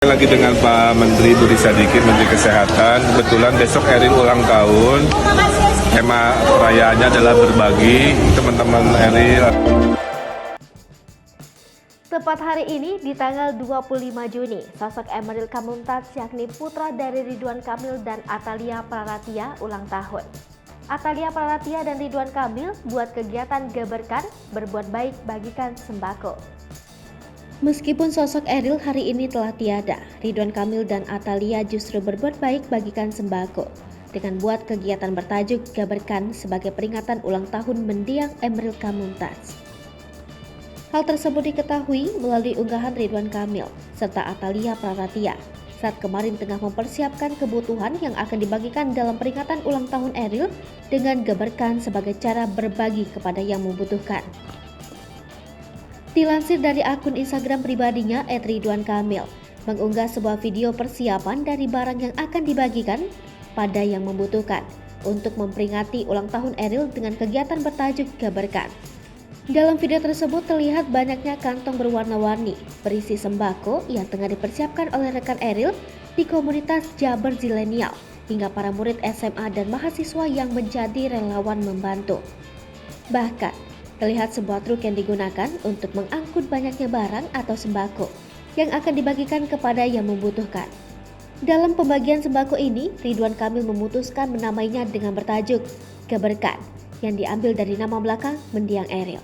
Lagi dengan Pak Menteri Budi Sadikin, Menteri Kesehatan. Kebetulan besok Eril ulang tahun. Tema perayaannya adalah berbagi. Teman-teman Eril. Tepat hari ini di tanggal 25 Juni, sosok Emeril Khan Mumtaz yakni putra dari Ridwan Kamil dan Atalia Praratia ulang tahun. Atalia Praratia dan Ridwan Kamil buat kegiatan Geberkan, berbuat baik bagikan sembako. Meskipun sosok Eril hari ini telah tiada, Ridwan Kamil dan Atalia justru berbuat baik bagikan sembako dengan buat kegiatan bertajuk Geberkan sebagai peringatan ulang tahun mendiang Emeril Khan Mumtaz. Hal tersebut diketahui melalui unggahan Ridwan Kamil serta Atalia Praratia saat kemarin tengah mempersiapkan kebutuhan yang akan dibagikan dalam peringatan ulang tahun Eril dengan Geberkan sebagai cara berbagi kepada yang membutuhkan. Dilansir dari akun Instagram pribadinya @ridwankamil mengunggah sebuah video persiapan dari barang yang akan dibagikan pada yang membutuhkan untuk memperingati ulang tahun Eril dengan kegiatan bertajuk Geberkan. Dalam video tersebut terlihat banyaknya kantong berwarna-warni berisi sembako yang tengah dipersiapkan oleh rekan Eril di komunitas Jabar Zilenial hingga para murid SMA dan mahasiswa yang menjadi relawan membantu. Bahkan, terlihat sebuah truk yang digunakan untuk mengangkut banyaknya barang atau sembako yang akan dibagikan kepada yang membutuhkan. Dalam pembagian sembako ini, Ridwan Kamil memutuskan menamainya dengan bertajuk Geberkan yang diambil dari nama belakang mendiang Eril.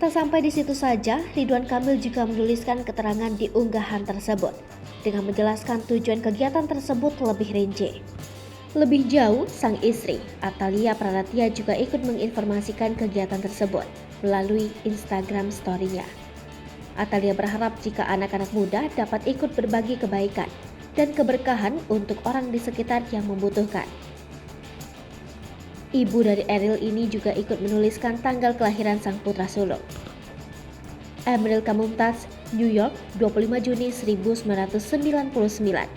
Tak sampai di situ saja, Ridwan Kamil juga menuliskan keterangan di unggahan tersebut dengan menjelaskan tujuan kegiatan tersebut lebih rinci. Lebih jauh, sang istri, Atalia Praratia juga ikut menginformasikan kegiatan tersebut melalui Instagram story-nya. Atalia berharap jika anak-anak muda dapat ikut berbagi kebaikan dan keberkahan untuk orang di sekitar yang membutuhkan. Ibu dari Eril ini juga ikut menuliskan tanggal kelahiran sang putra sulung. Emeril Khan Mumtaz, New York, 25 Juni 1999.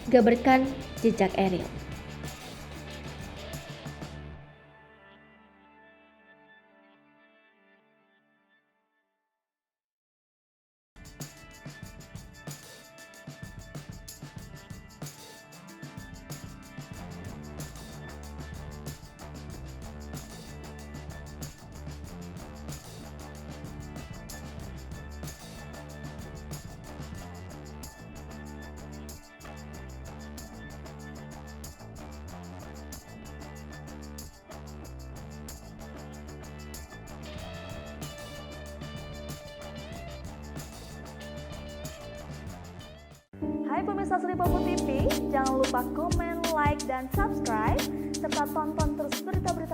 Geberkan jejak Eril. Hai pemirsa Sri Popo TV, jangan lupa komen, like, dan subscribe, serta tonton terus berita-berita